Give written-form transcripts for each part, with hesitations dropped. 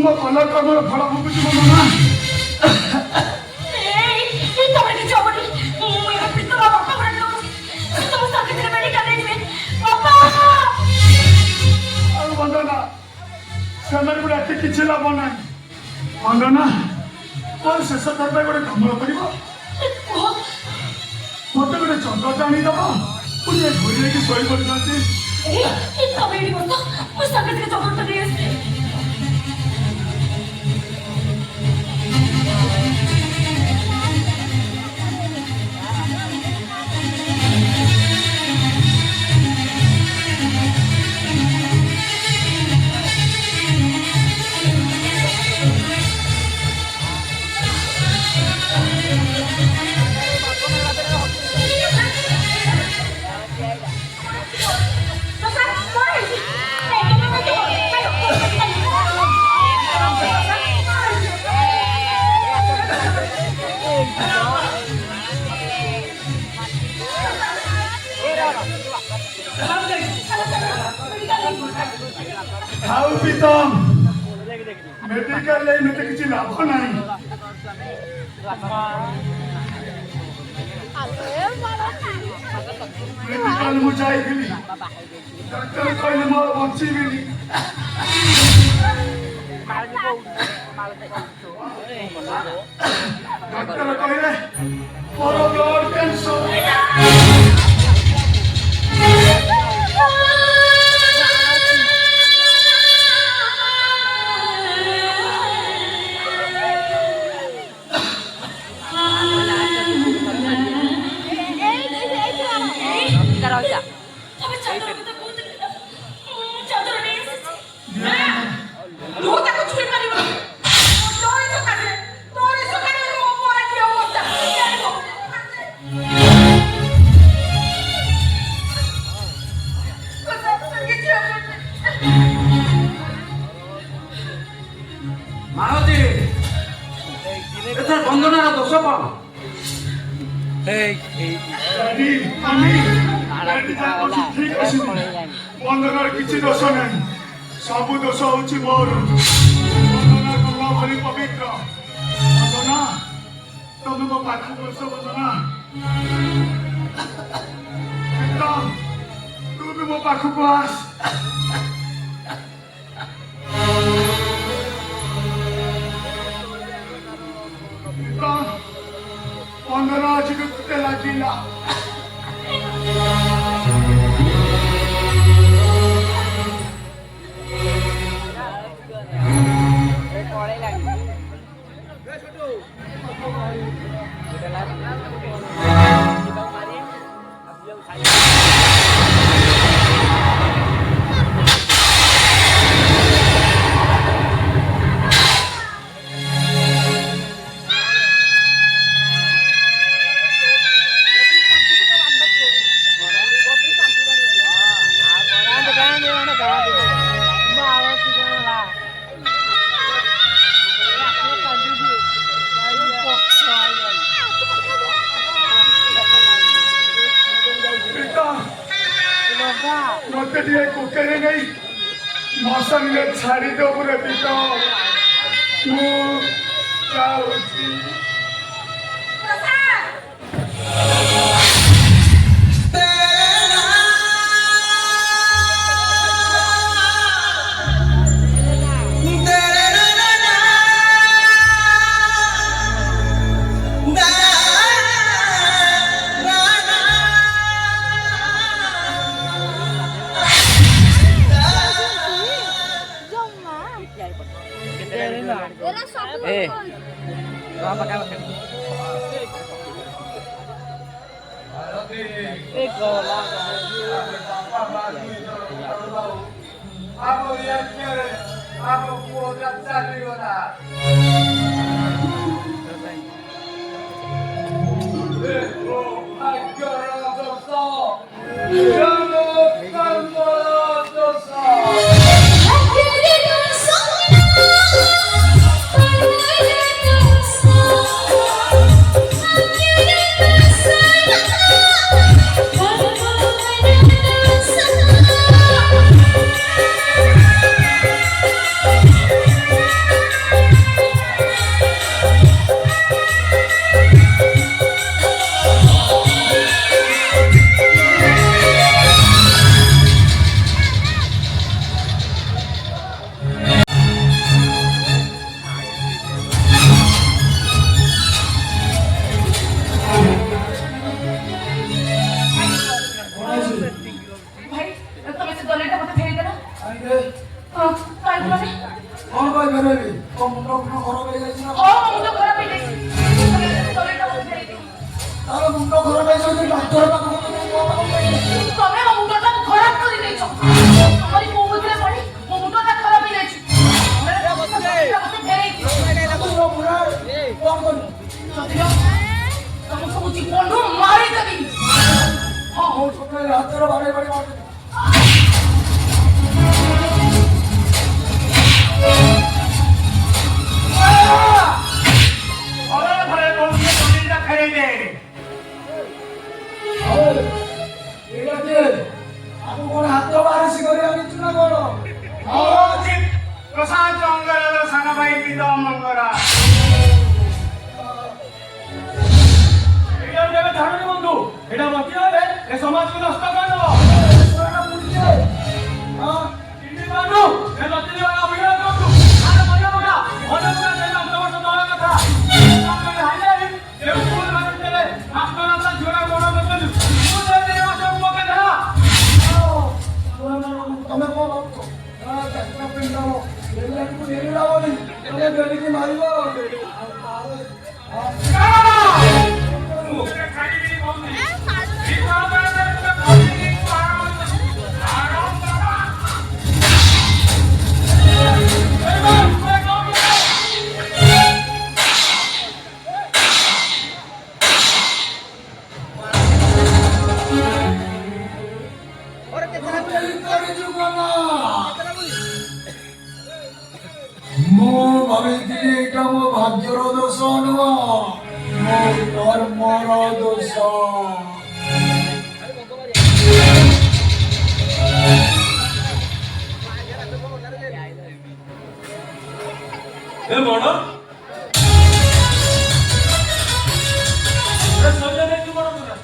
ମୋ ଭଲ କର୍ମର ଫଳ ଭୋଗୁଛି ମୋ ମାମା। ଆଉ ବନ୍ଦନା ସେମାନଙ୍କୁ ଡାକି କିଛି ଲାଭ ନାହିଁ। ବନ୍ଦନା ମୋର ଶେଷ ଥର ପାଇଁ ଗୋଟେ କାମ କରିବ, ମତେ ଗୋଟେ ଚନ୍ଦ୍ର ଆଣିଦବ, ମୁଁ ଟିକେ ଘୋରି ହେଇକି ଶୋଇ ପଡ଼ିଥାନ୍ତି। ଆଉ ପ୍ରୀତମ ମେଡିକାଲ ଏମିତି କିଛି ଲାଭ ନାହିଁ। ମେଡିକାଲ ମୁଁ ଯାଇଥିଲି, ଡାକ୍ତର କହିଲେ ମୁଁ ବଞ୍ଚିବିନି। ଡାକ୍ତର କହିଲେ ମୋର ବ୍ଲଡ କ୍ୟାନ୍ସର। ବନ୍ଦନାର ଦୋଷ କଣ? ବନ୍ଦନାର କିଛି ଦୋଷ ନାହିଁ, ସବୁ ଦୋଷ ହଉଛି ମୋର। ବନ୍ଦନା ଗଙ୍ଗା ଭଳି ପବିତ୍ର। ବନ୍ଦନା ତମେ ମୋ ପାଖକୁ ଆସ। ବନ୍ଦନା ତୁ ବି ମୋ ପାଖକୁ ଆସ। ବନ୍ଦନା ଆଜିକୁ କେତେ ଲାଗିଲା। मत कुकरे नहीं मौसम ने छाड़ी दो पूरे पिता ତାର ମୁଣ୍ଡ ଖରାପ ହେଇଯାଉଛି ଡାକ୍ତର ପାଖକୁ ତମେ ମୋ ମୁଣ୍ଡଟାକୁ ଖରାପ କରିଦେଇଛ। ତମରି ମୋ ବୁଦ୍ଧିରେ ପଡି ମୋ ମୁଣ୍ଡଟା ଖରାପ ହେଇଯାଇଛି। ମତେ ଫେରେଇଛି। କଣ କରିବୁ? ତମ ସବୁ ଜୀବନରୁ ମାରିଦେବି। ହଁ ହଉ ସକାଳେ ହାତରେ ବାଡ଼େଇ ବାଡ଼େଇ ମାରିଦେବି। ଘରେ ଘରେ କହୁଛି ଜମିଟା ଫେରେଇ ଦେ। ଏଇଟା କିଏ? ଆମକୁ କଣ ହାତ ବାରିଶି କରି ଆଣିଛୁ ନା କଣ? ହଉଛି ପ୍ରଶାନ୍ତ ମଙ୍ଗରାର ସାନ ଭାଇ ବିଦ ମଙ୍ଗରା। ଏଇଟା କେବେ ଛାଡୁନି ବନ୍ଧୁ। ଏଇଟା ବଞ୍ଚିଗଲେ ଏ ସମାଜକୁ ନଷ୍ଟ କରିଦେବ। ଚିହ୍ନି ପାରୁନୁ? ଏ ଲତିନି ବାଲା ଅଭିନୟ କରନ୍ତୁ। ଆରେ ମନେ ପକା, ମନେ ପକା ସେ 5 ବର୍ଷ ତଳ କଥା। ହାଇଲାଇ ଯେଉଁ ସ୍କୁଲ ମାରୁଥିଲେ ମାଷ୍ଟର ତା ଝିଅଟା ବଡ଼ କରୁଛନ୍ତି। ମୁଁ ଯାଇଥିଲି ମାଷ୍ଟରକୁ ପକେଇଦେଲା। ତମେ କଣ ଭାବୁଛ? ଚାରିଟା ପିଣ୍ଡ ଏରିଆକୁ ନେଇଲା ବୋଲି ତମେ ବେରିକି ମାରିବ। ମୁଁ ଭାବିଥିଲି ଏଇଟା ମୋ ଭାଗ୍ୟର ଦୋଷ ନୁହଁ, ମୋ କର୍ମର ଦୋଷ। ଏ ବଡ଼ ସହ୍ୟ ଦେଇଛୁ ବଡ଼ ପୁରା।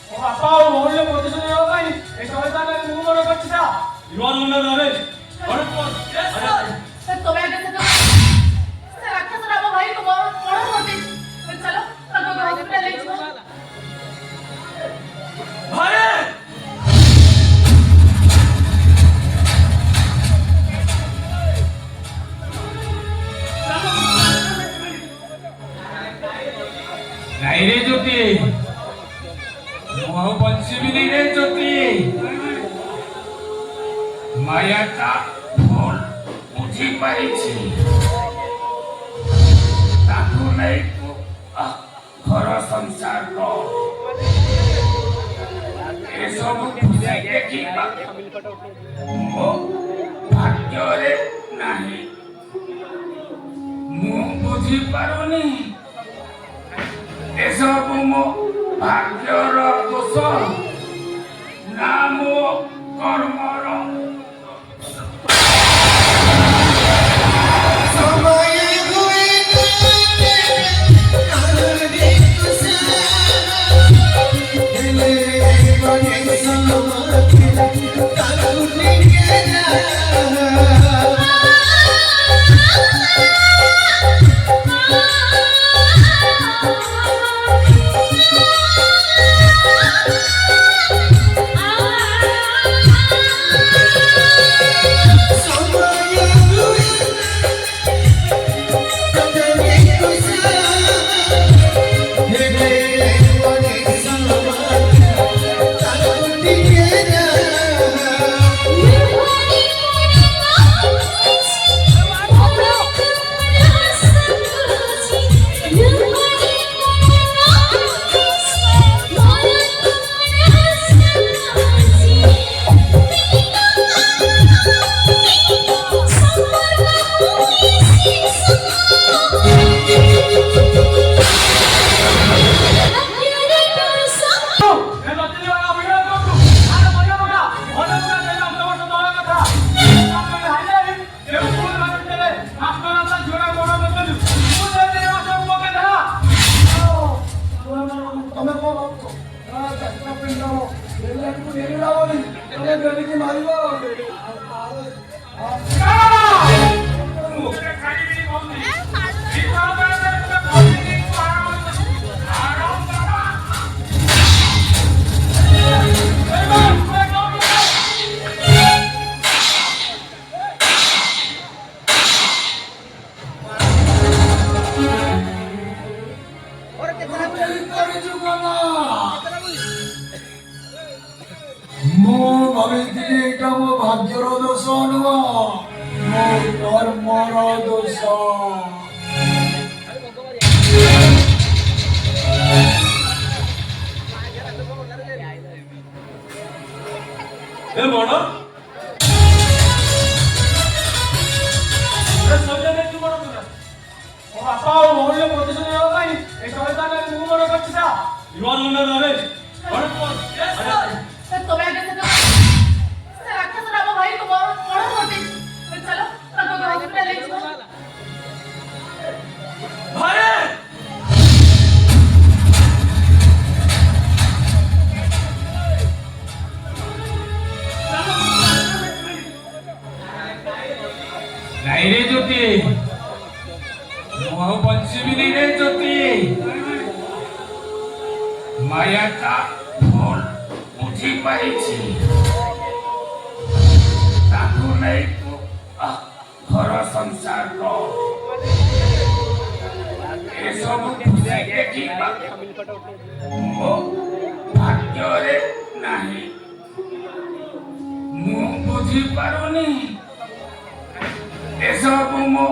ମୋ ବାପା ଆଉ ଭଉଣୀର ପ୍ରତିଶୋଧ ନେବା ପାଇଁ ଏ ଶୈତାନ ମୁଁ ବଡ଼ କରିଛି ତା। ଜୀବନ ମୁଣ୍ଡ ଧରେ ବଡ଼ ତମେ ଆগে ସେ ରାକ୍ଷସ ରାମ ଭାଇକୁ ମରଣ କରିଦେଇଛି। ଚାଲ ତାଙ୍କ ହସ୍ପିଟାଲ ନେଇଯିବ। ଭାଇ नहीं रे ज्योति मोह बंशी भी नहीं रे ज्योति माया का फूल बुझी पाई ताकू नहीं तू घर संसार को ये सब खुशी देखी मो भाग्य रे नहीं मु बुझी पारुनी एसबु मो भाग्यर दोष ना मो कर्मर ଭାବିଥିଲି ଏଇଟା ମୋ ଭାଗ୍ୟର ଦୋଷ ନୁହଁ, ମୋ କର୍ମର ଦୋଷ। ଏ ବଡ଼ ସଜା ନେଇ ତୁ ବଡ଼ ତୁରା ମୋ ବାପା ଆଉ ଭଉଣୀର ପ୍ରତିଶୋଧ ନେବା ପାଇଁ ଏ ଶୈତାନ ମୁଁ ବଡ଼ କରିଛି ତା ଇମାନ ମୁଣ୍ଡ ନରେ ବଡ଼ ତମେ ଆଗେ ସେ ରାକ୍ଷସ ଆମ ଭାଇକୁ ବଡ଼ କରିଦେଇଛି। ଚାଲ ତାକୁ ହସ୍ପିଟାଲ ନେଇଯିବ। ଭାଇ नहीं रे ज्योति मोह पंचमी नहीं रे ज्योति माया का फल उठी पाई ताकू नहीं तो घर संसार रो ए सब खुशी देखिबा मो भाग्य रे नहीं मु बुझी पारुनी एसबू मो